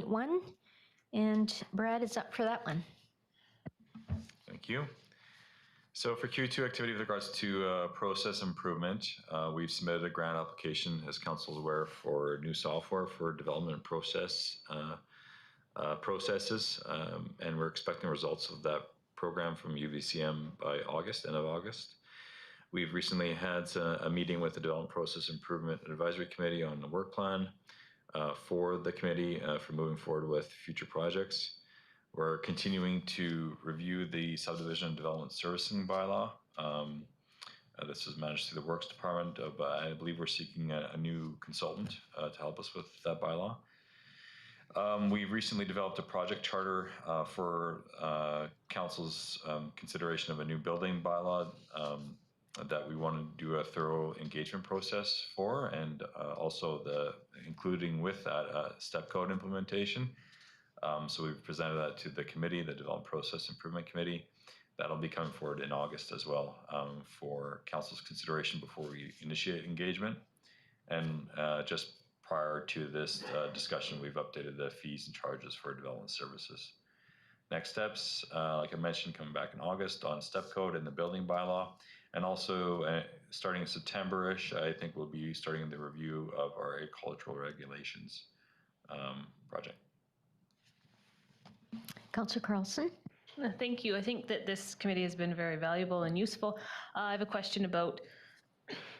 2.1, and Brad is up for that one. Thank you. So for Q2 activity with regards to process improvement, we've submitted a grant application, as council is aware, for new software for development processes, and we're expecting results of that program from UVCM by end of August. We've recently had a meeting with the Development Process Improvement Advisory Committee on the work plan for the committee for moving forward with future projects. We're continuing to review the subdivision development servicing bylaw. This is managed through the Works Department, but I believe we're seeking a new consultant to help us with that bylaw. We've recently developed a project charter for council's consideration of a new building bylaw that we want to do a thorough engagement process for, and also including with that step code implementation. So we've presented that to the committee, the Development Process Improvement Committee. That'll be coming forward in August as well for council's consideration before we initiate engagement. And just prior to this discussion, we've updated the fees and charges for development services. Next steps, like I mentioned, coming back in August on step code and the building bylaw. And also starting in September-ish, I think we'll be starting the review of our agricultural regulations project. Councillor Carlson. Thank you. I think that this committee has been very valuable and useful. I have a question about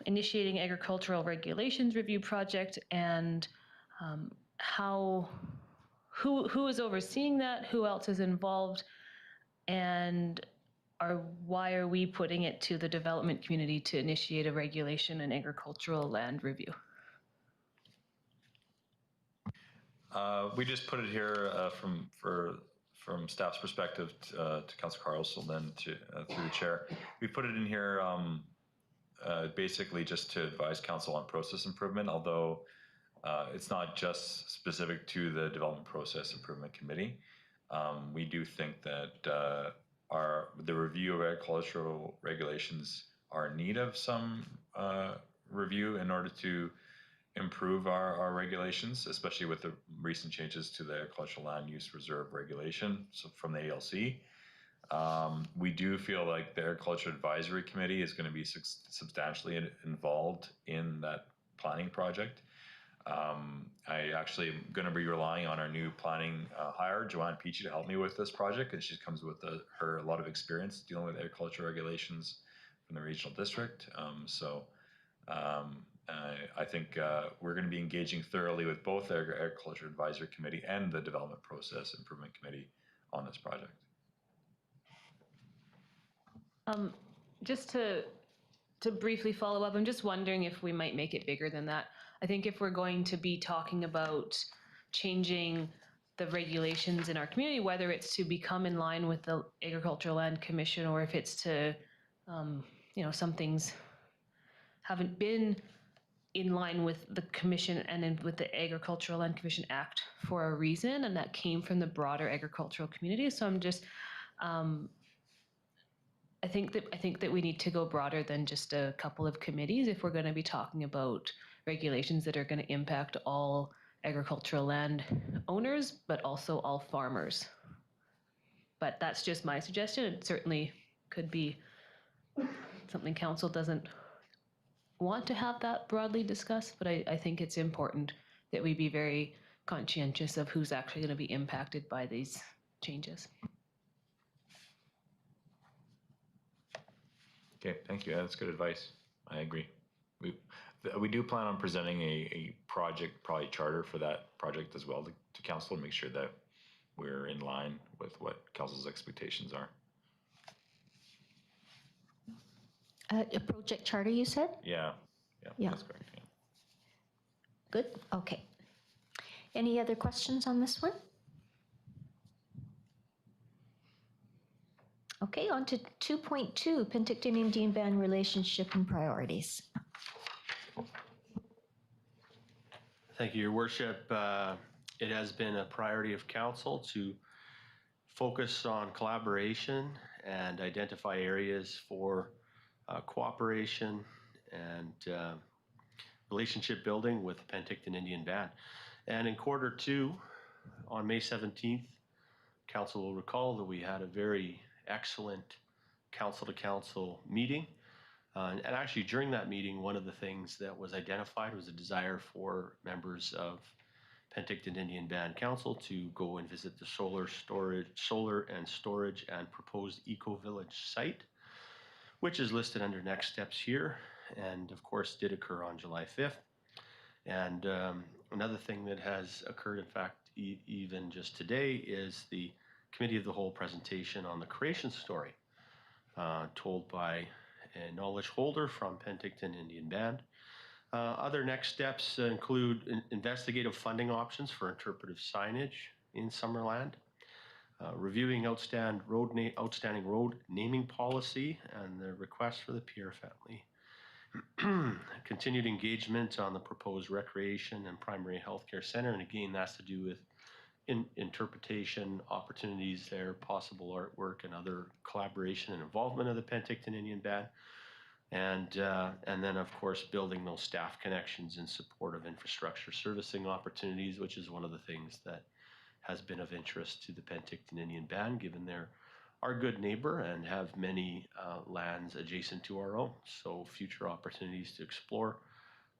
initiating agricultural regulations review project and who is overseeing that, who else is involved, and why are we putting it to the development community to initiate a regulation and agricultural land review? We just put it here from staff's perspective to Councillor Carlson, then through the chair. We put it in here basically just to advise council on process improvement, although it's not just specific to the Development Process Improvement Committee. We do think that the review of agricultural regulations are in need of some review in order to improve our regulations, especially with the recent changes to the Agricultural Land Use Reserve regulation from the ALC. We do feel like the Agriculture Advisory Committee is going to be substantially involved in that planning project. I actually am going to be relying on our new planning hire, Joanne Peachy, to help me with this project, and she comes with a lot of experience dealing with agriculture regulations from the regional district. I think we're going to be engaging thoroughly with both the Agriculture Advisory Committee and the Development Process Improvement Committee on this project. Just to briefly follow up, I'm just wondering if we might make it bigger than that. I think if we're going to be talking about changing the regulations in our community, whether it's to become in line with the Agricultural Land Commission or if it's to, some things haven't been in line with the commission and with the Agricultural Land Commission Act for a reason, and that came from the broader agricultural community. So I'm just, I think that we need to go broader than just a couple of committees if we're going to be talking about regulations that are going to impact all agricultural land owners, but also all farmers. But that's just my suggestion. It certainly could be something council doesn't want to have that broadly discussed, but I think it's important that we be very conscientious of who's actually going to be impacted by these changes. Okay, thank you. That's good advice. I agree. We do plan on presenting a project, probably charter for that project as well to council and make sure that we're in line with what council's expectations are. A project charter, you said? Yeah, that's correct. Yeah. Good, okay. Any other questions on this one? Okay, on to 2.2, Penticton Indian Band relationship and priorities. Thank you, Your Worship. It has been a priority of council to focus on collaboration and identify areas for cooperation and relationship building with Penticton Indian Band. And in quarter two, On May 17th, Council will recall that we had a very excellent council-to-council meeting. And actually, during that meeting, one of the things that was identified was a desire for members of Penticton Indian Band Council to go and visit the solar and storage and proposed eco-village site, which is listed under next steps here, and of course did occur on July 5th. And another thing that has occurred, in fact, even just today, is the Committee of the Whole presentation on the creation story, told by a knowledge holder from Penticton Indian Band. Other next steps include investigative funding options for interpretive signage in Summerland, reviewing outstanding road naming policy and the request for the Pierre family. Continued engagement on the proposed recreation and primary healthcare center, and again, that's to do with interpretation opportunities there, possible artwork and other collaboration and involvement of the Penticton Indian Band. And then, of course, building those staff connections in support of infrastructure servicing opportunities, which is one of the things that has been of interest to the Penticton Indian Band, given they're our good neighbor and have many lands adjacent to our own. So future opportunities to explore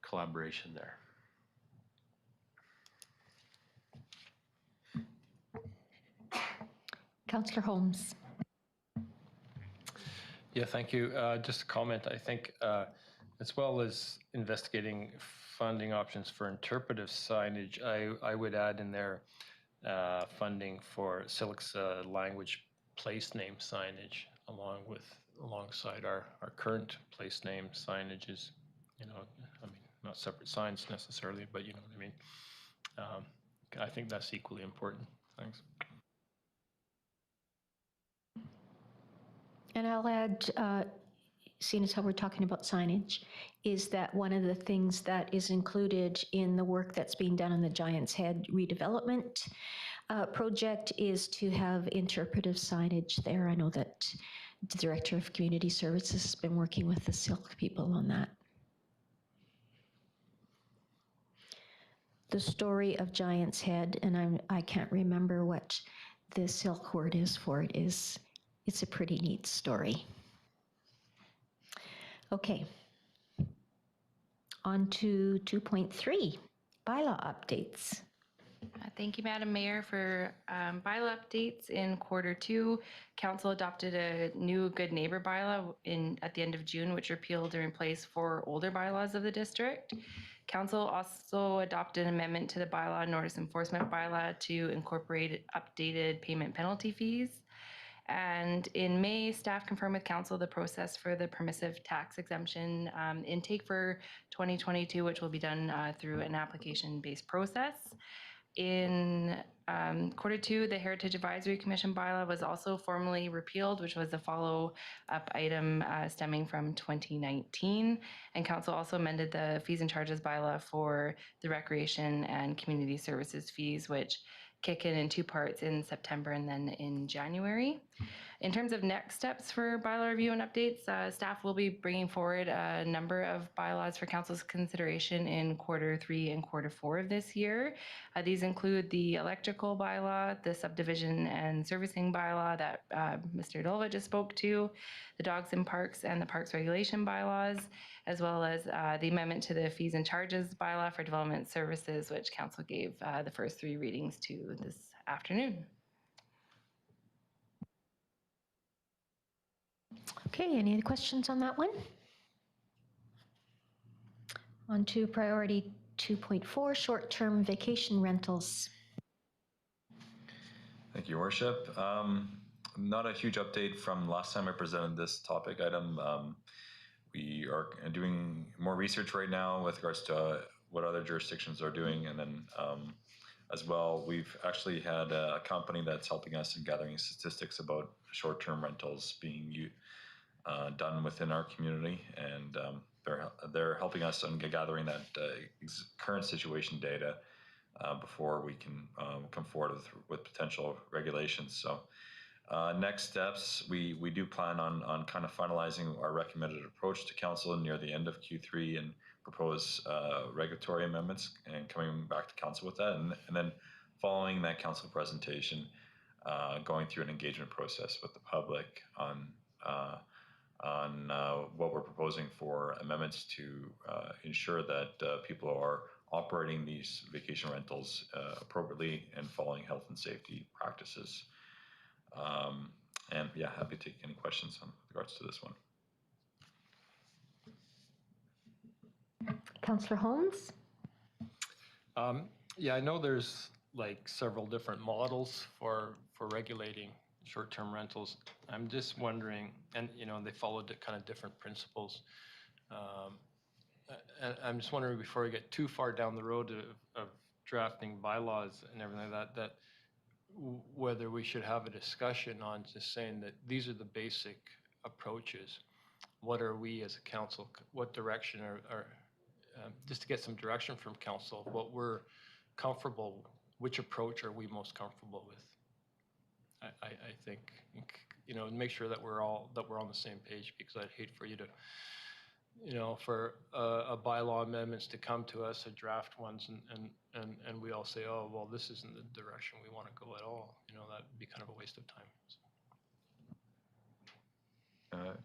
collaboration there. Councillor Holmes. Yeah, thank you. Just a comment. I think as well as investigating funding options for interpretive signage, I would add in there funding for Silic's language place name signage alongside our current place name signages. You know, I mean, not separate signs necessarily, but you know what I mean. I think that's equally important. Thanks. And I'll add, seeing as how we're talking about signage, is that one of the things that is included in the work that's being done on the Giant's Head redevelopment project is to have interpretive signage there. I know that the Director of Community Services has been working with the Silk people on that. The story of Giant's Head, and I can't remember what the Silk word is for it, it's a pretty neat story. Okay. On to 2.3, bylaw updates. Thank you, Madam Mayor, for bylaw updates. In Q2, Council adopted a new Good Neighbor bylaw at the end of June, which repealed and replaced 4 older bylaws of the district. Council also adopted an amendment to the bylaw notice enforcement bylaw to incorporate updated payment penalty fees. And in May, staff confirmed with Council the process for the permissive tax exemption intake for 2022, which will be done through an application-based process. In Q2, the Heritage Advisory Commission bylaw was also formally repealed, which was a follow-up item stemming from 2019. And Council also amended the fees and charges bylaw for the recreation and community services fees, which kick in 2 parts in September and then in January. In terms of next steps for bylaw review and updates, staff will be bringing forward a number of bylaws for Council's consideration in Q3 and Q4 of this year. These include the electrical bylaw, the subdivision and servicing bylaw that Mr. Dolva just spoke to, the dogs in parks and the parks regulation bylaws, as well as the amendment to the fees and charges bylaw for development services, which Council gave the first 3 readings to this afternoon. Okay, any other questions on that one? On to priority 2.4, short-term vacation rentals. Thank you, Your Worship. Not a huge update from last time I presented this topic item. We are doing more research right now with regards to what other jurisdictions are doing, and then as well, we've actually had a company that's helping us in gathering statistics about short-term rentals being done within our community, and they're helping us on gathering that current situation data before we can come forward with potential regulations. So next steps, we do plan on kind of finalizing our recommended approach to council near the end of Q3 and propose regulatory amendments and coming back to council with that, and then following that council presentation, going through an engagement process with the public on what we're proposing for amendments to ensure that people are operating these vacation rentals appropriately and following health and safety practices. And yeah, happy to take any questions in regards to this one. Councillor Holmes? Yeah, I know there's like several different models for regulating short-term rentals. I'm just wondering, and they followed kind of different principles. And I'm just wondering, before we get too far down the road of drafting bylaws and everything like that, whether we should have a discussion on just saying that these are the basic approaches. What are we as a council, what direction are just to get some direction from council, what we're comfortable, which approach are we most comfortable with? I think, make sure that we're on the same page, because I'd hate for you to, for a bylaw amendments to come to us, a draft ones, and we all say, oh, well, this isn't the direction we want to go at all. That'd be kind of a waste of time.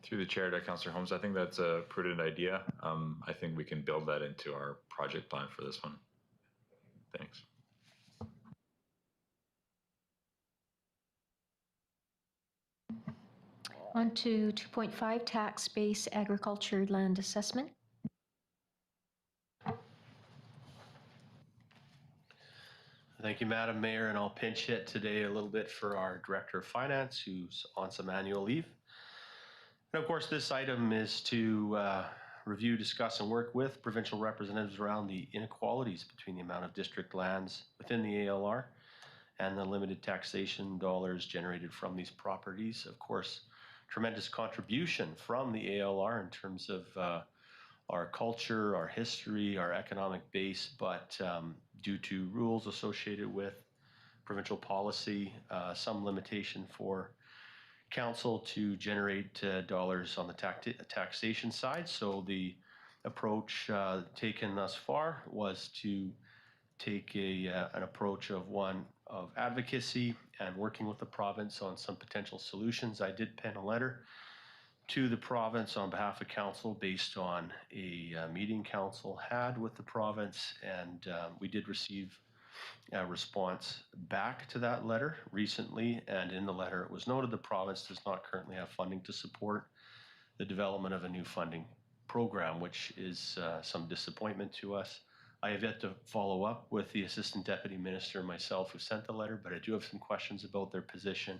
Through the chair to Councillor Holmes, I think that's a prudent idea. I think we can build that into our project plan for this one. Thanks. On to 2.5, tax base agriculture land assessment. Thank you, Madam Mayor, and I'll pinch hit today a little bit for our Director of Finance, who's on some annual leave. And of course, this item is to review, discuss, and work with provincial representatives around the inequalities between the amount of district lands within the ALR and the limited taxation dollars generated from these properties. Of course, tremendous contribution from the ALR in terms of our culture, our history, our economic base, but due to rules associated with provincial policy, some limitation for council to generate dollars on the taxation side. So the approach taken thus far was to take an approach of one of advocacy and working with the province on some potential solutions. I did pen a letter to the province on behalf of council based on a meeting council had with the province, and we did receive a response back to that letter recently, and in the letter it was noted the province does not currently have funding to support the development of a new funding program, which is some disappointment to us. I have yet to follow up with the Assistant Deputy Minister and myself who sent the letter, but I do have some questions about their position.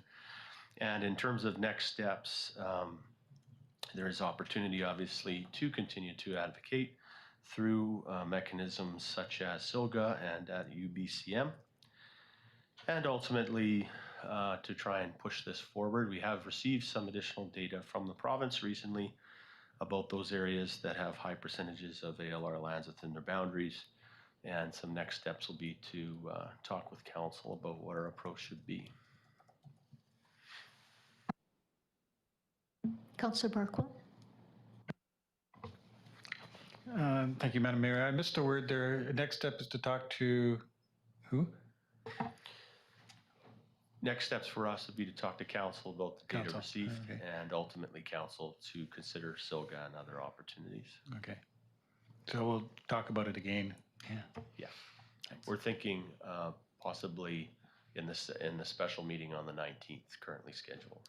And in terms of next steps, there is opportunity, obviously, to continue to advocate through mechanisms such as SILGA and at UBCM, and ultimately to try and push this forward. We have received some additional data from the province recently about those areas that have high percentages of ALR lands within their boundaries, and some next steps will be to talk with council about what our approach should be. Councillor Barkwill? Thank you, Madam Mayor. I missed a word there. Next step is to talk to who? Next steps for us would be to talk to council about the data Council, received, okay. and ultimately council to consider SILGA and other opportunities. Okay. So we'll talk about it again. Yeah. Yeah. We're thinking possibly in the special meeting on the 19th, currently scheduled.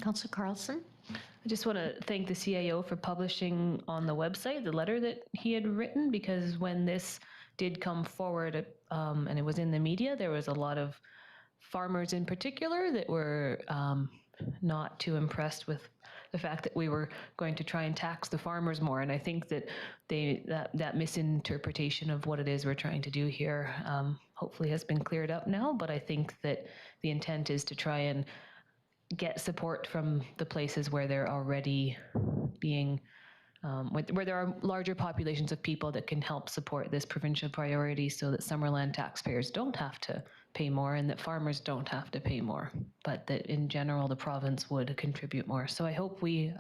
Councillor Carlson? I just want to thank the CAO for publishing on the website the letter that he had written, because when this did come forward and it was in the media, there was a lot of farmers in particular that were not too impressed with the fact that we were going to try and tax the farmers more. And I think that that misinterpretation of what it is we're trying to do here hopefully has been cleared up now. But I think that the intent is to try and get support from the places where they're already being, where there are larger populations of people that can help support this provincial priority, so that Summerland taxpayers don't have to pay more and that farmers don't have to pay more, but that in general the province would contribute more. So I hope we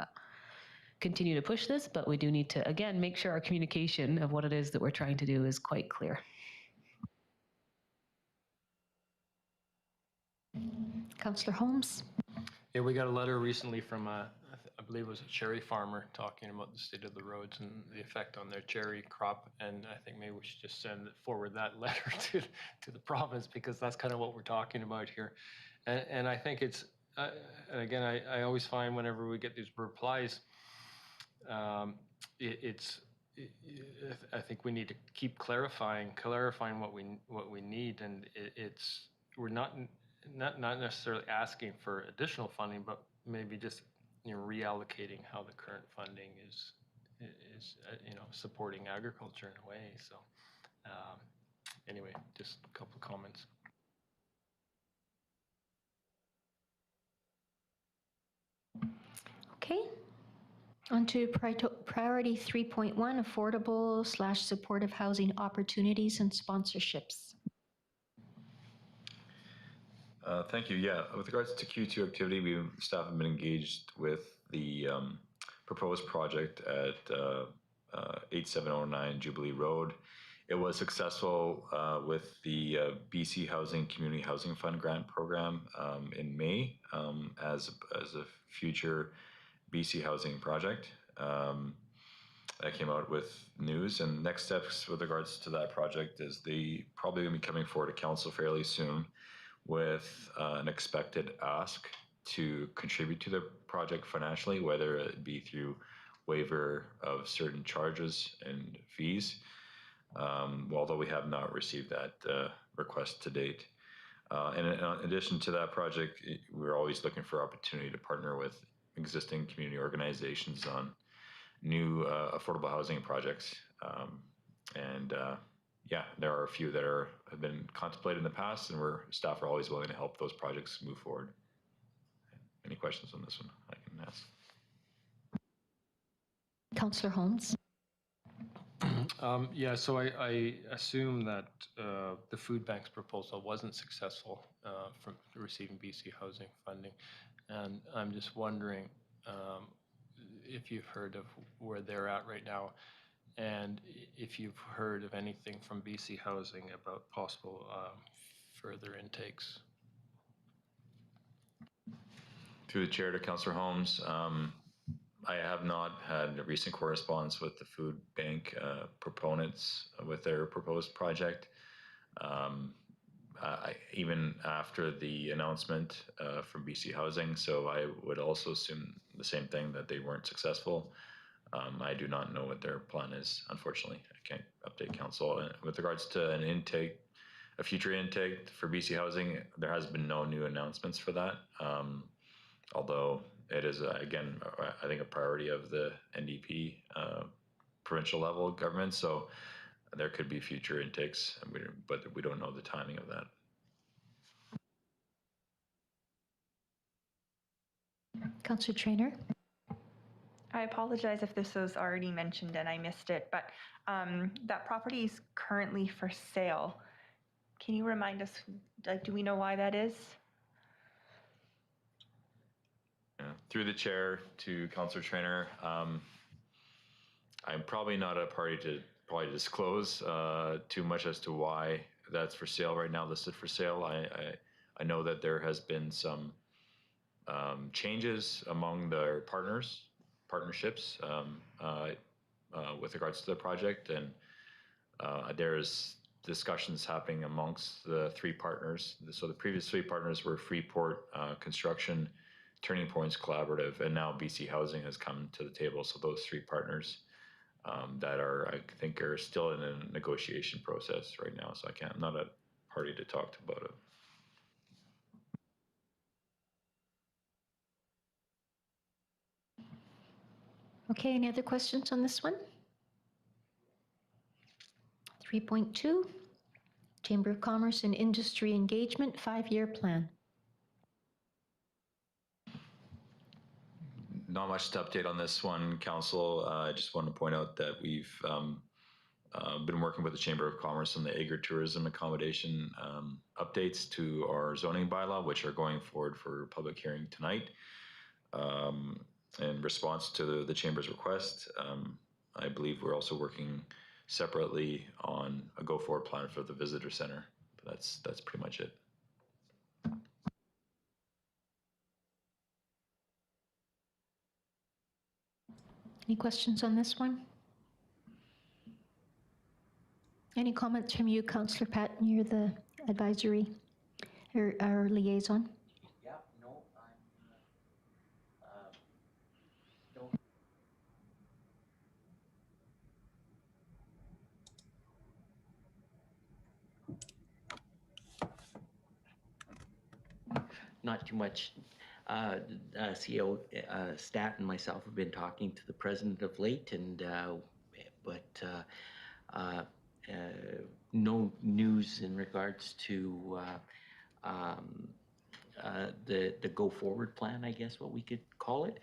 continue to push this, but we do need to, again, make sure our communication of what it is that we're trying to do is quite clear. Councillor Holmes? Yeah, we got a letter recently from I believe it was a cherry farmer talking about the state of the roads and the effect on their cherry crop. And I think maybe we should just forward that letter to the province, because that's kind of what we're talking about here. And I think it's, and again, I always find whenever we get these replies, I think we need to keep clarifying what we need, and we're not necessarily asking for additional funding, but maybe just reallocating how the current funding is supporting agriculture in a way. So anyway, just a couple of comments. Okay. On to priority 3.1, affordable / supportive housing opportunities and sponsorships. Thank you. Yeah, with regards to Q2 activity, staff have been engaged with the proposed project at 8709 Jubilee Road. It was successful with the BC Housing Community Housing Fund grant program in May as a future BC housing project. That came out with news, and next steps with regards to that project is they probably going to be coming forward to council fairly soon with an expected ask to contribute to the project financially, whether it be through waiver of certain charges and fees, although we have not received that request to date. And in addition to that project, we're always looking for opportunity to partner with existing community organizations on new affordable housing projects. Yeah, there are a few that have been contemplated in the past, and staff are always willing to help those projects move forward. Any questions on this one I can ask? Councillor Holmes? Yeah, so I assume that the food bank's proposal wasn't successful from receiving BC housing funding, and I'm just wondering if you've heard of where they're at right now, and if you've heard of anything from BC Housing about possible further intakes. Through the chair to Councillor Holmes, I have not had a recent correspondence with the food bank proponents with their proposed project. Even after the announcement from BC Housing, so I would also assume the same thing, that they weren't successful. I do not know what their plan is, unfortunately. I can't update council. With regards to a future intake for BC Housing, there has been no new announcements for that. Although it is, again, I think a priority of the NDP provincial level government. So there could be future intakes, but we don't know the timing of that. Councillor Traynor? I apologize if this was already mentioned and I missed it, but that property is currently for sale. Can you remind us, do we know why that is? Yeah. Through the chair to Councillor Traynor, I'm probably not a party to probably disclose too much as to why that's for sale right now, listed for sale. I know that there has been some changes among their partnerships with regards to the project, and there's discussions happening amongst the three partners. So the previous three partners were Freeport Construction, Turning Points Collaborative, and now BC Housing has come to the table. So those three partners that I think are still in a negotiation process right now. So I'm not a party to talk about it. Okay, any other questions on this one? 3.2, Chamber of Commerce and Industry Engagement 5-year plan. Not much to update on this one, Council. I just want to point out that we've been working with the Chamber of Commerce on the agritourism accommodation updates to our zoning bylaw, which are going forward for public hearing tonight. in response to the Chamber's request, I believe we're also working separately on a go-forward plan for the visitor center. But that's pretty much it. Any questions on this one? Any comments from you, Councillor Patton? You're the advisory or our liaison. Yeah, no, no. Not too much. CEO Stat and myself have been talking to the president of late, and no news in regards to the go forward plan, I guess what we could call it.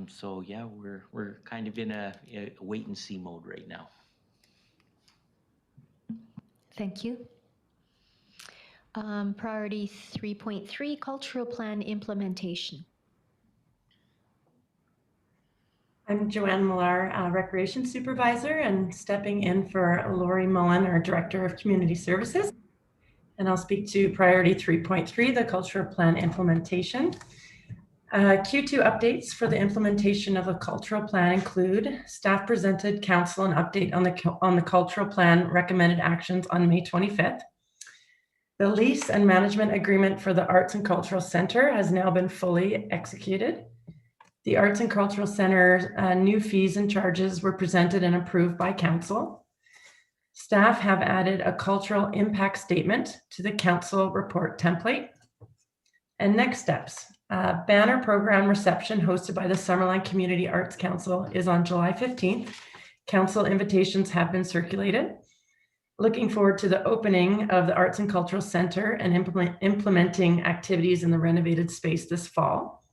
So yeah, we're kind of in a wait and see mode right now. Thank you. Priority 3.3, cultural plan implementation. I'm Joanne Millar, Recreation Supervisor, and stepping in for Lori Mullen, our Director of Community Services. And I'll speak to Priority 3.3, the Cultural Plan implementation. Q2 updates for the implementation of a cultural plan include staff presented council an update on the cultural plan recommended actions on May 25th. The lease and management agreement for the Arts and Cultural Center has now been fully executed. The Arts and Cultural Center new fees and charges were presented and approved by council. Staff have added a cultural impact statement to the council report template. And next steps, banner program reception hosted by the Summerland Community Arts Council is on July 15th. Council invitations have been circulated. Looking forward to the opening of the Arts and Cultural Center and implementing activities in the renovated space this fall.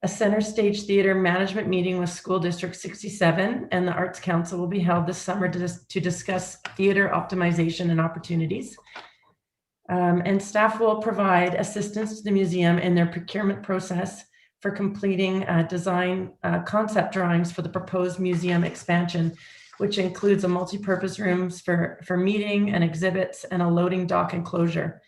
A center stage theater management meeting with School District 67 and the Arts Council will be held this summer to discuss theater optimization and opportunities. And staff will provide assistance to the museum in their procurement process for completing design concept drawings for the proposed museum expansion, which includes a multi-purpose rooms for meeting and exhibits and a loading dock enclosure.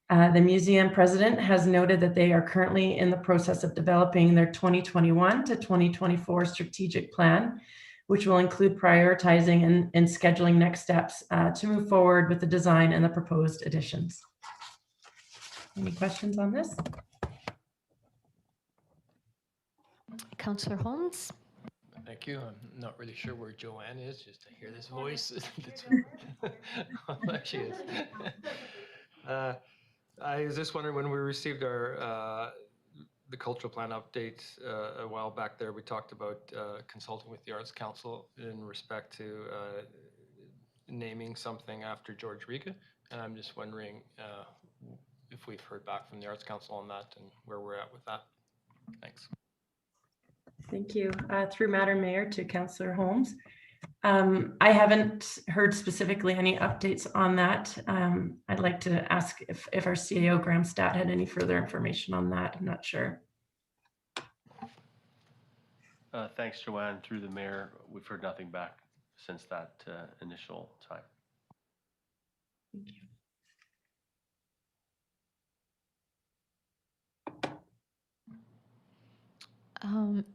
The museum president has noted that they are currently in the process of developing their 2021 to 2024 strategic plan, which will include prioritizing and scheduling next steps to move forward with the design and the proposed additions. Any questions on this? Councillor Holmes. Thank you. I'm not really sure where Joanne is, just to hear this voice. Oh, there she is. I was just wondering, when we received our the cultural plan update a while back there, we talked about consulting with the Arts Council in respect to naming something after George Riga, and I'm just wondering if we've heard back from the Arts Council on that and where we're at with that. Thanks. Thank you. Through Madam Mayor to Councillor Holmes. I haven't heard specifically any updates on that. I'd like to ask if our CAO Graham Stat had any further information on that. I'm not sure. Thanks, Joanne. Through the mayor, we've heard nothing back since that initial time. Thank you.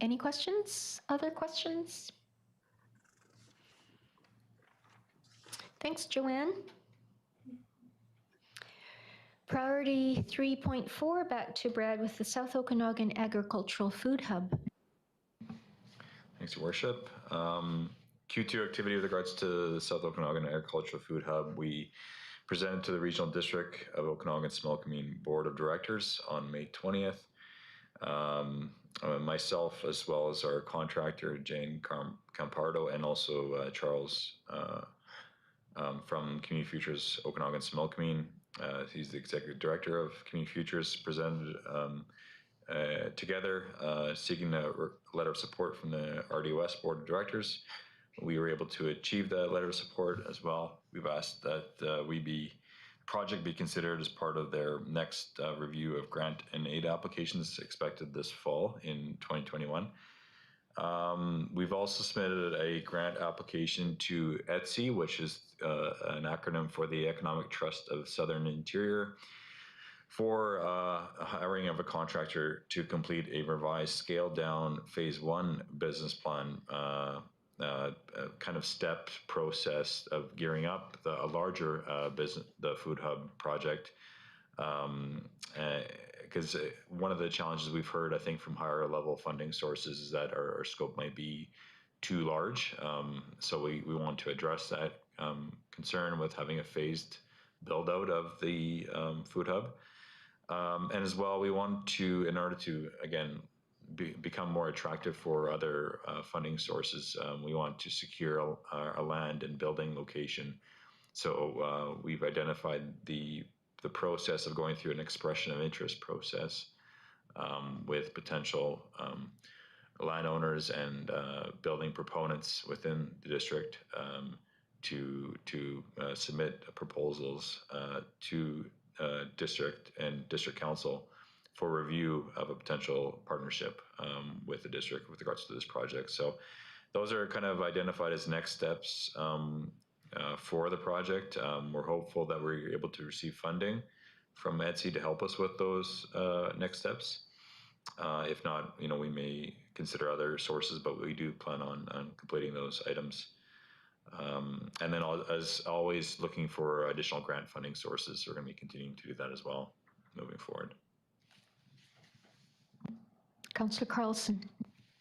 Any questions? Other questions? Thanks, Joanne. Priority 3.4, back to Brad with the South Okanagan Agricultural Food Hub. Thanks, Your Worship. Q2 activity with regards to the South Okanagan Agricultural Food Hub, we presented to the Regional District of Okanagan Small-Community Board of Directors on May 20th. Myself, as well as our contractor, Jane Campardo, and also Charles from Community Futures Okanagan Small-Community. He's the Executive Director of Community Futures, presented together seeking a letter of support from the RDOS Board of Directors. We were able to achieve that letter of support as well. We've asked that we be project be considered as part of their next review of grant and aid applications expected this fall in 2021. We've also submitted a grant application to ETSI, which is an acronym for the Economic Trust of Southern Interior, for hiring of a contractor to complete a revised scaled down phase 1 business plan, kind of stepped process of gearing up a larger business, the food hub project. Because one of the challenges we've heard, I think, from higher level funding sources is that our scope might be too large. So we want to address that concern with having a phased build out of the food hub. And as well, we want to, in order to, again, become more attractive for other funding sources, we want to secure a land and building location. So we've identified the process of going through an expression of interest process with potential landowners and building proponents within the district to submit proposals to district and district council for review of a potential partnership with the district with regards to this project. So those are kind of identified as next steps for the project. We're hopeful that we're able to receive funding from ETSI to help us with those next steps. If not, we may consider other sources, but we do plan on completing those items. And then as always, looking for additional grant funding sources. We're going to be continuing to do that as well moving forward. Councillor Carlson.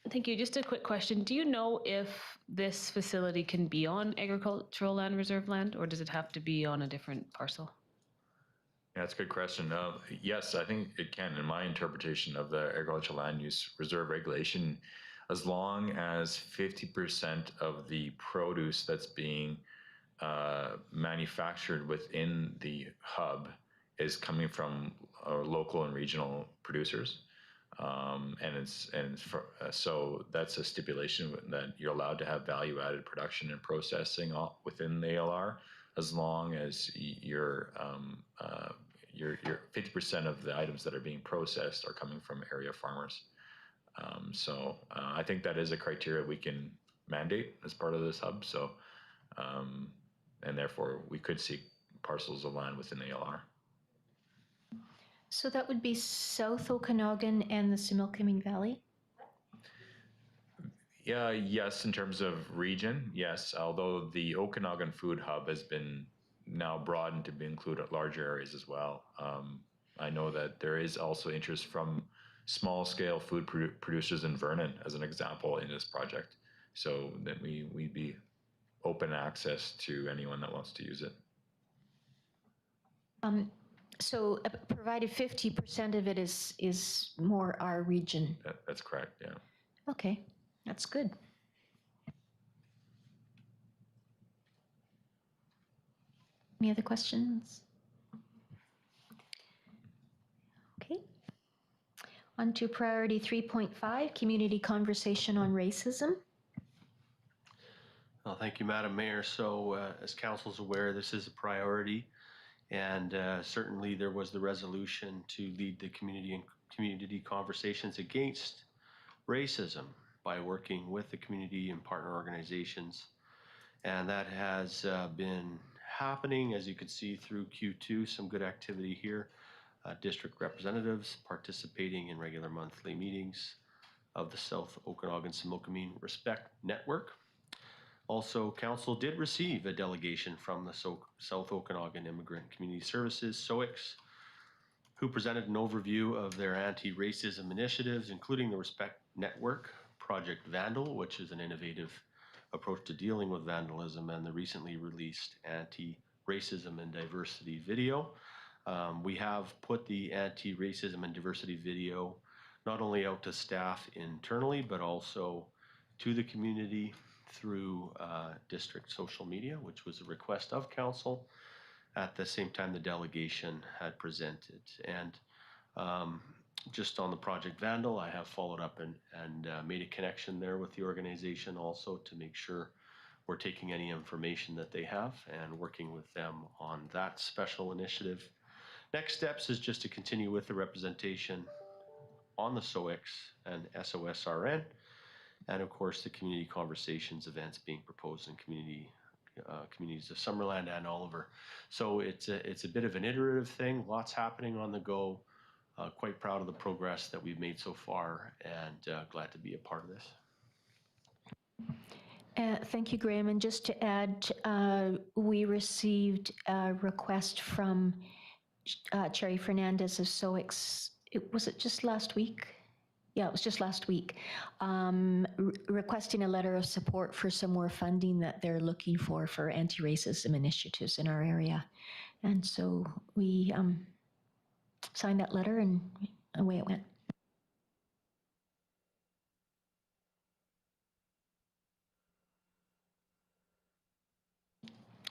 Thank you. Just a quick question. Do you know if this facility can be on agricultural land reserve land, or does it have to be on a different parcel? Yeah, that's a good question. Yes, I think it can. In my interpretation of the agricultural land use reserve regulation, as long as 50% of the produce that's being manufactured within the hub is coming from local and regional producers. So that's a stipulation that you're allowed to have value-added production and processing within the ALR, as long as your 50% of the items that are being processed are coming from area farmers. So I think that is a criteria we can mandate as part of this hub. So, and therefore we could seek parcels of land within the ALR. So that would be South Okanagan and the Similkameen Valley? Yeah, yes, in terms of region, yes. Although the Okanagan Food Hub has been now broadened to include larger areas as well. I know that there is also interest from small-scale food producers in Vernon, as an example, in this project. So that we'd be open access to anyone that wants to use it. So provided 50% of it is more our region. That's correct, yeah. Okay, that's good. Any other questions? Okay. On to priority 3.5, community conversation on racism. Well, thank you, Madam Mayor. So as council's aware, this is a priority. And certainly there was the resolution to lead the community conversations against racism by working with the community and partner organizations. And that has been happening, as you can see, through Q2, some good activity here. District representatives participating in regular monthly meetings of the South Okanagan Similkameen Respect Network. Also, council did receive a delegation from the South Okanagan Immigrant Community Services, SOICS, who presented an overview of their anti-racism initiatives, including the Respect Network, Project Vandal, which is an innovative approach to dealing with vandalism, and the recently released anti-racism and diversity video. We have put the anti-racism and diversity video not only out to staff internally, but also to the community through district social media, which was a request of council. At the same time, the delegation had presented. And just on the Project Vandal, I have followed up and made a connection there with the organization also to make sure we're taking any information that they have and working with them on that special initiative. Next steps is just to continue with the representation on the SOX and SOSRN, and of course the community conversations events being proposed in communities of Summerland and Oliver. So it's a bit of an iterative thing, lots happening on the go. Quite proud of the progress that we've made so far, and glad to be a part of this. Thank you, Graham. And just to add, we received a request from Cherry Fernandez of SOX. Was it just last week? Yeah, it was just last week, requesting a letter of support for some more funding that they're looking for anti-racism initiatives in our area. And so we signed that letter and away it went.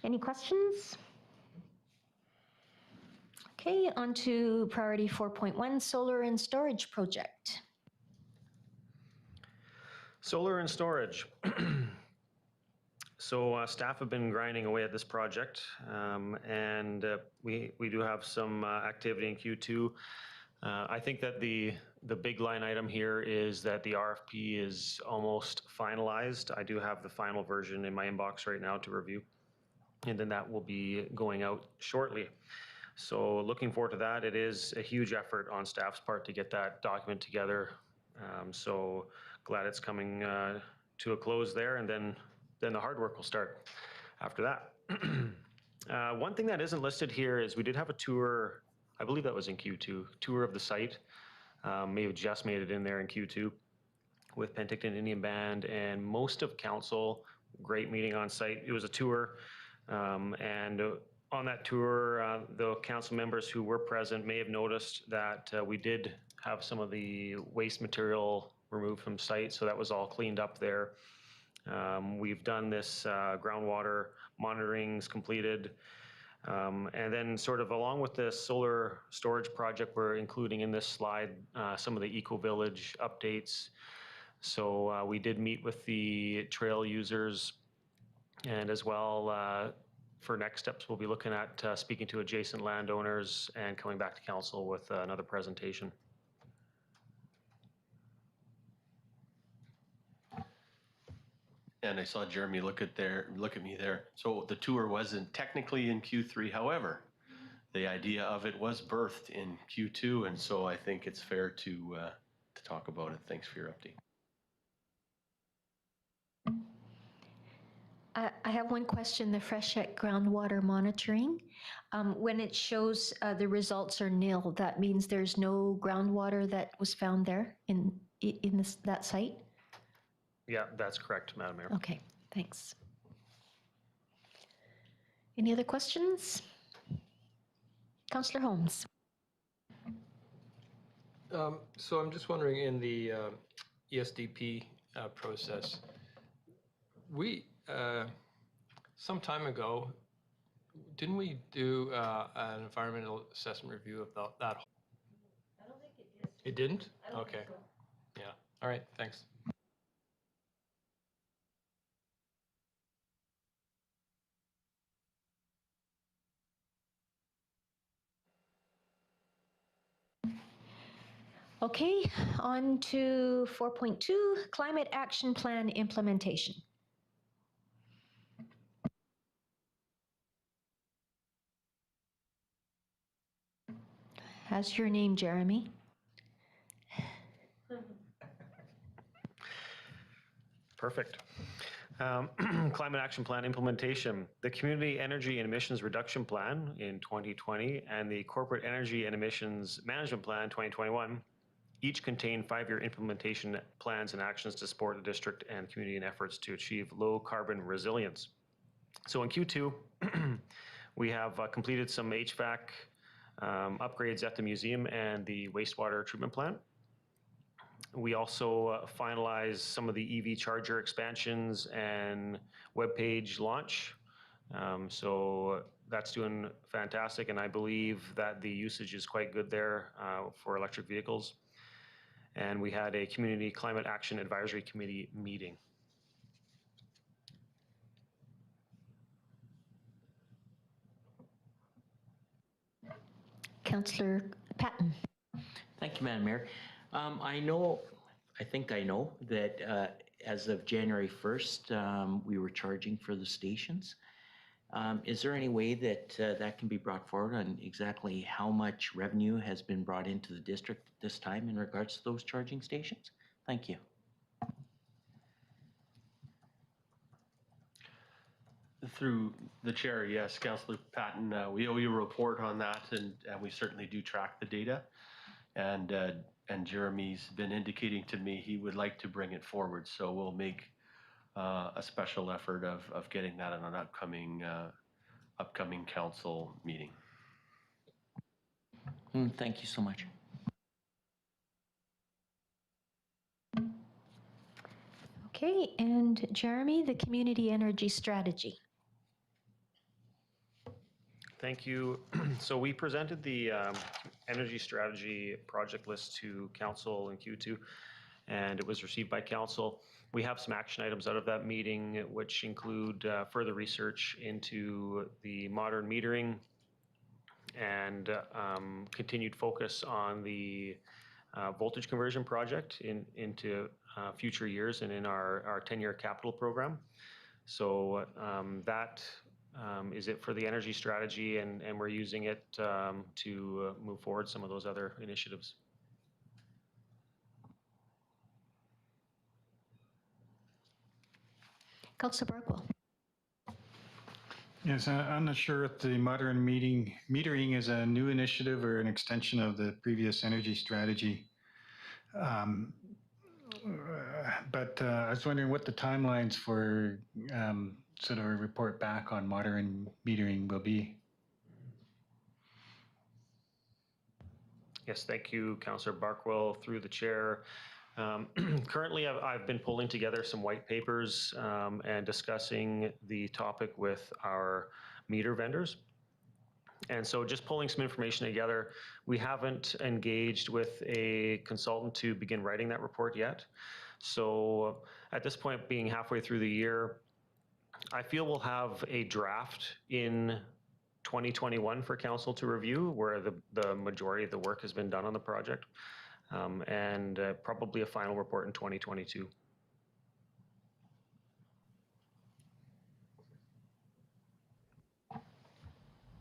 Any questions? Okay, on to priority 4.1, solar and storage project. Solar and storage. So staff have been grinding away at this project, and we do have some activity in Q2. I think that the big line item here is that the RFP is almost finalized. I do have the final version in my inbox right now to review, and then that will be going out shortly. So looking forward to that. It is a huge effort on staff's part to get that document together. So glad it's coming to a close there, and then the hard work will start after that. One thing that isn't listed here is we did have a tour, I believe that was in Q2, tour of the site. May have just made it in there in Q2 with Penticton Indian Band and most of council. Great meeting on site. It was a tour, and on that tour, the council members who were present may have noticed that we did have some of the waste material removed from site, so that was all cleaned up there. We've done this groundwater monitorings completed, and then sort of along with this solar storage project, we're including in this slide some of the eco-village updates. So we did meet with the trail users, and as well for next steps, we'll be looking at speaking to adjacent landowners and coming back to council with another presentation. And I saw Jeremy look at me there. So the tour wasn't technically in Q3. However, the idea of it was birthed in Q2, and so I think it's fair to talk about it. Thanks for your update. I have one question, the freshet groundwater monitoring. When it shows the results are nil, that means there's no groundwater that was found there in that site? Yeah, that's correct, Madam Mayor. Okay, thanks. Any other questions? Councillor Holmes. So I'm just wondering, in the ESDP process, we some time ago, didn't we do an environmental assessment review about that? I don't think it did. It didn't? Okay. So. Yeah. All right. Thanks. Okay, on to 4.2, Climate Action Plan implementation. How's your name, Jeremy? Perfect. Climate Action Plan implementation. The Community Energy and Emissions Reduction Plan in 2020 and the Corporate Energy and Emissions Management Plan 2021 each contain 5-year implementation plans and actions to support the district and community in efforts to achieve low carbon resilience. So in Q2, we have completed some HVAC upgrades at the museum and the wastewater treatment plant. We also finalized some of the EV charger expansions and webpage launch. So that's doing fantastic, and I believe that the usage is quite good there for electric vehicles. And we had a Community Climate Action Advisory Committee meeting. Councillor Patton. Thank you, Madam Mayor. I think I know that as of January 1st, we were charging for the stations. Is there any way that that can be brought forward on exactly how much revenue has been brought into the district at this time in regards to those charging stations? Thank you. Through the chair, yes, Councillor Patton, we owe you a report on that, and we certainly do track the data. And Jeremy's been indicating to me he would like to bring it forward, so we'll make a special effort of getting that in an upcoming council meeting. Thank you so much. Okay, and Jeremy, the community energy strategy. Thank you. So we presented the energy strategy project list to council in Q2, and it was received by council. We have some action items out of that meeting, which include further research into the modern metering and continued focus on the voltage conversion project into future years and in our 10-year capital program. So that is it for the energy strategy, and we're using it to move forward some of those other initiatives. Councillor Barkwell. Yes, I'm not sure if the modern metering is a new initiative or an extension of the previous energy strategy. But I was wondering what the timelines for sort of a report back on modern metering will be. Yes, thank you, Councillor Barkwell, through the chair. Currently, I've been pulling together some white papers and discussing the topic with our meter vendors. And so just pulling some information together, we haven't engaged with a consultant to begin writing that report yet. So at this point, being halfway through the year, I feel we'll have a draft in 2021 for council to review, where the majority of the work has been done on the project, and probably a final report in 2022.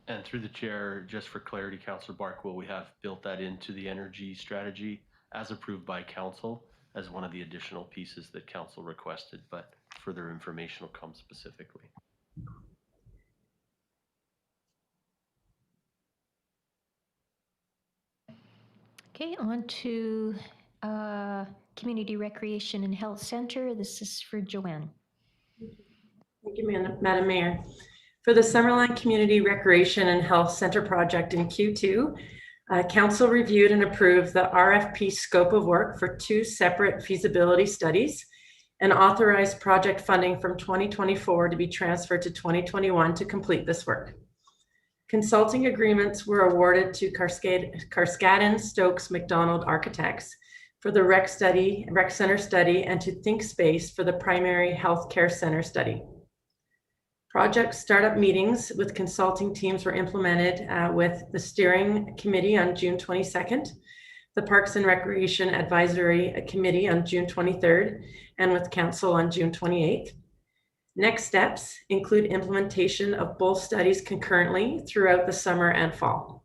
And through the chair, just for clarity, Councillor Barkwell, we have built that into the energy strategy as approved by council as one of the additional pieces that council requested, but further information will come specifically. Okay, on to Community Recreation and Health Center. This is for Joanne. Thank you, Madam Mayor. For the Summerland Community Recreation and Health Center project in Q2, Council reviewed and approved the RFP scope of work for 2 separate feasibility studies and authorized project funding from 2024 to be transferred to 2021 to complete this work. Consulting agreements were awarded to Carskadden Stokes McDonald Architects for the rec center study and to Think Space for the primary health care center study. Project startup meetings with consulting teams were implemented with the steering committee on June 22nd, the Parks and Recreation Advisory Committee on June 23rd, and with council on June 28th. Next steps include implementation of both studies concurrently throughout the summer and fall.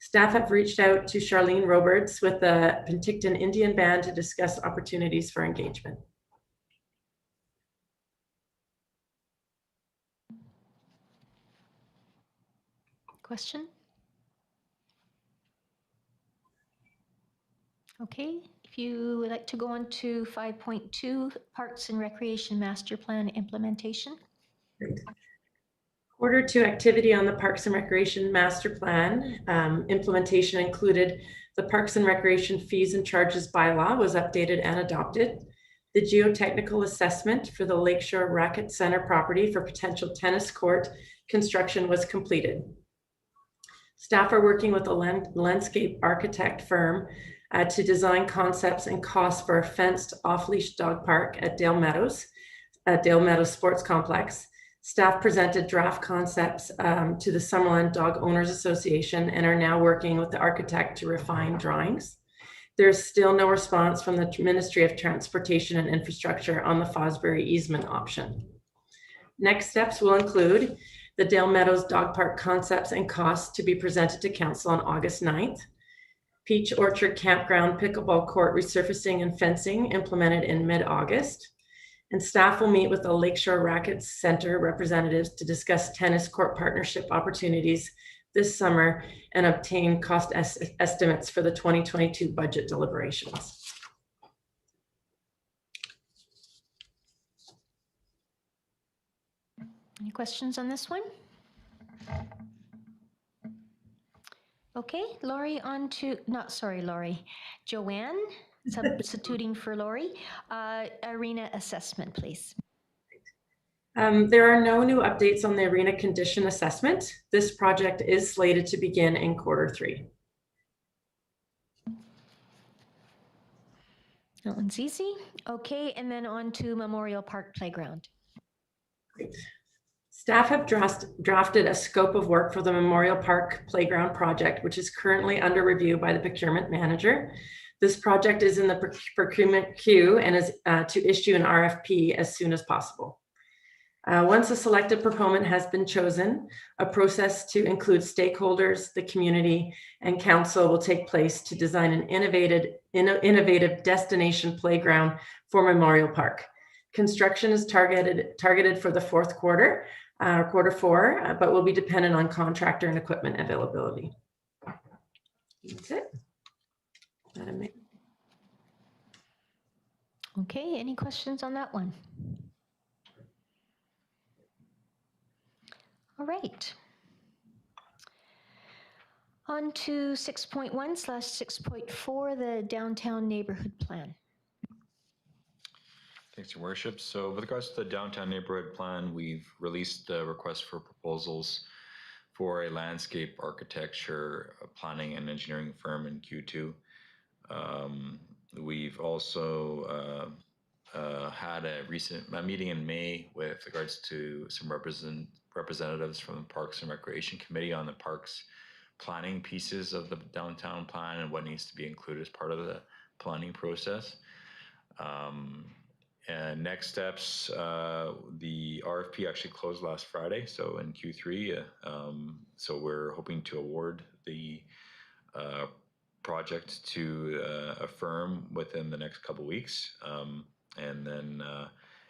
Staff have reached out to Charlene Roberts with the Penticton Indian Band to discuss opportunities for engagement. Question? Okay, if you would like to go on to 5.2, Parks and Recreation Master Plan Implementation. Great. Q2 activity on the Parks and Recreation Master Plan implementation included the Parks and Recreation Fees and Charges bylaw was updated and adopted. The geotechnical assessment for the Lakeshore Racket Center property for potential tennis court construction was completed. Staff are working with a landscape architect firm to design concepts and costs for a fenced off-leash dog park at Dale Meadows Sports Complex. Staff presented draft concepts to the Summerland Dog Owners Association and are now working with the architect to refine drawings. There's still no response from the Ministry of Transportation and Infrastructure on the Fosbury easement option. Next steps will include the Dale Meadows Dog Park concepts and costs to be presented to Council on August 9th. Peach Orchard Campground pickleball court resurfacing and fencing implemented in mid-August. And staff will meet with the Lakeshore Rackets Center representatives to discuss tennis court partnership opportunities this summer and obtain cost estimates for the 2022 budget deliberations. Any questions on this one? Okay, Lori, Joanne, substituting for Lori. Arena assessment, please. There are no new updates on the arena condition assessment. This project is slated to begin in Q3. That one's easy. Okay, and then on to Memorial Park Playground. Great. Staff have drafted a scope of work for the Memorial Park Playground project, which is currently under review by the procurement manager. This project is in the procurement queue and is to issue an RFP as soon as possible. Once a selected proponent has been chosen, a process to include stakeholders, the community, and council will take place to design an innovative destination playground for Memorial Park. Construction is targeted for the fourth quarter, Q4, but will be dependent on contractor and equipment availability. That's it. Madam Mayor. Okay, any questions on that one? All right. On to 6.1/6.4, the downtown neighborhood plan. Thanks, Your Worship. So with regards to the downtown neighborhood plan, we've released the request for proposals for a landscape architecture planning and engineering firm in Q2. We've also had a recent meeting in May with regards to some representatives from the Parks and Recreation Committee on the parks planning pieces of the downtown plan and what needs to be included as part of the planning process. And next steps, the RFP actually closed last Friday, so in Q3. So we're hoping to award the project to a firm within the next couple weeks, and then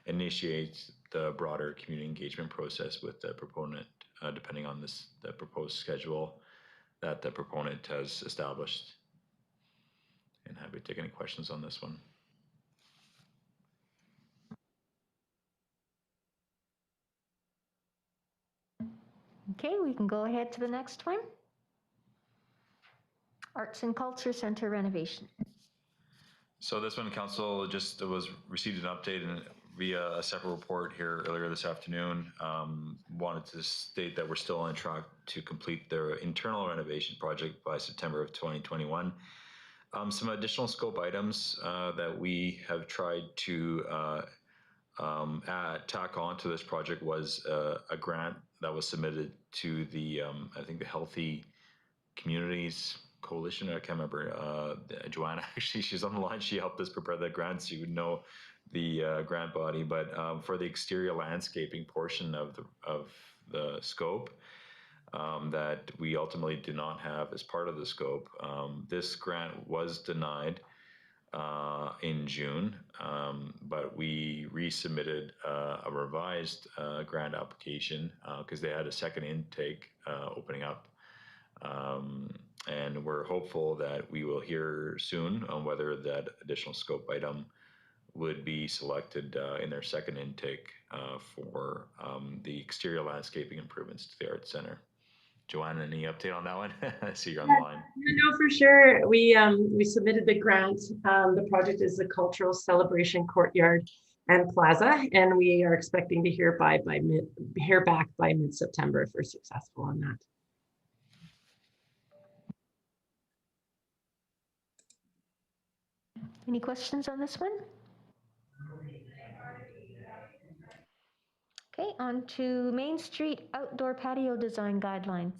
initiate the broader community engagement process with the proponent, depending on the proposed schedule that the proponent has established. And happy to take any questions on this one. Okay, we can go ahead to the next one. Arts and Culture Center renovation. So this one, Council just received an update via a separate report here earlier this afternoon. Wanted to state that we're still on track to complete their internal renovation project by September of 2021. Some additional scope items that we have tried to tack on to this project was a grant that was submitted to the, I think the Healthy Communities Coalition. I can't remember. Joanna, actually, she's on the line. She helped us prepare the grant, so you would know the grant body. But for the exterior landscaping portion of the scope that we ultimately do not have as part of the scope, this grant was denied in June, but we resubmitted a revised grant application because they had a second intake opening up. And we're hopeful that we will hear soon on whether that additional scope item would be selected in their second intake for the exterior landscaping improvements to the Arts Center. Joanne, any update on that one? I see you're on the line. No, for sure. We submitted the grant. The project is the Cultural Celebration Courtyard and Plaza, and we are expecting to hear back by mid-September if we're successful on that. Any questions on this one? Okay, on to Main Street outdoor patio design guidelines.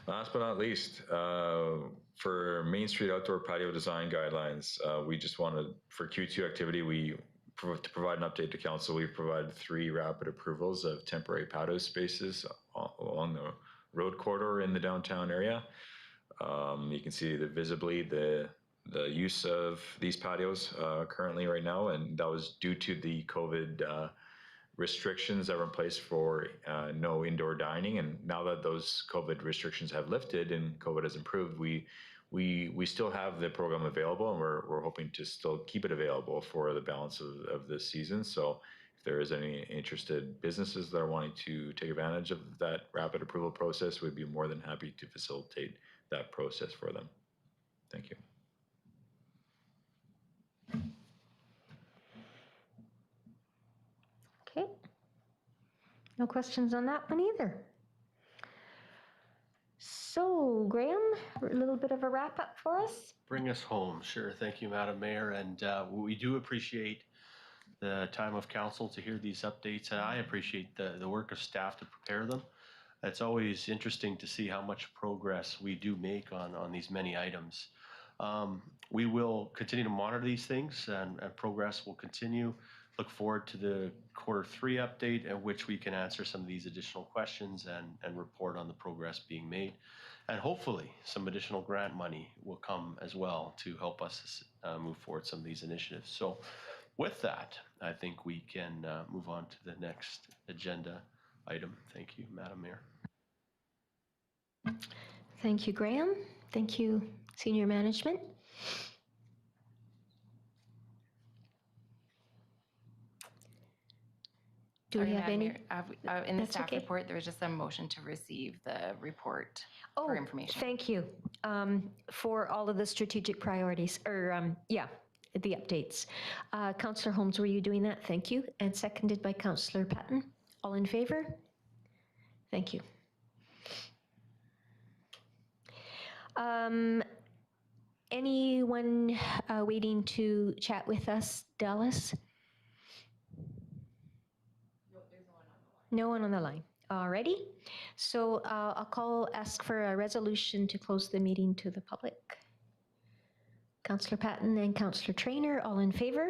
Last but not least, for Main Street outdoor patio design guidelines, we just wanted, for Q2 activity, to provide an update to council, we've provided 3 rapid approvals of temporary patio spaces along the road corridor in the downtown area. You can see that visibly the use of these patios currently right now, and that was due to the COVID restrictions that were in place for no indoor dining. And now that those COVID restrictions have lifted and COVID has improved, we still have the program available, and we're hoping to still keep it available for the balance of this season. So if there is any interested businesses that are wanting to take advantage of that rapid approval process, we'd be more than happy to facilitate that process for them. Thank you. Okay. No questions on that one either. So, Graham, a little bit of a wrap up for us? Bring us home. Sure. Thank you, Madam Mayor. And we do appreciate the time of council to hear these updates. And I appreciate the work of staff to prepare them. It's always interesting to see how much progress we do make on these many items. We will continue to monitor these things, and progress will continue. Look forward to the Q3 update, at which we can answer some of these additional questions and report on the progress being made. And hopefully some additional grant money will come as well to help us move forward some of these initiatives. So with that, I think we can move on to the next agenda item. Thank you, Madam Mayor. Thank you, Graham. Thank you, Senior Management. Do we Sorry, have Madam any? Mayor, in the That's staff okay. report, there was just a motion to receive the report for information. Thank you for all of the strategic priorities, or the updates. Councillor Holmes, were you doing that? Thank you. And seconded by Councillor Patton. All in favor? Thank you. Anyone waiting to chat with us, Dallas? No one on the line. Alrighty. So I'll ask for a resolution to close the meeting to the public. Councillor Patton and Councillor Traynor, all in favor?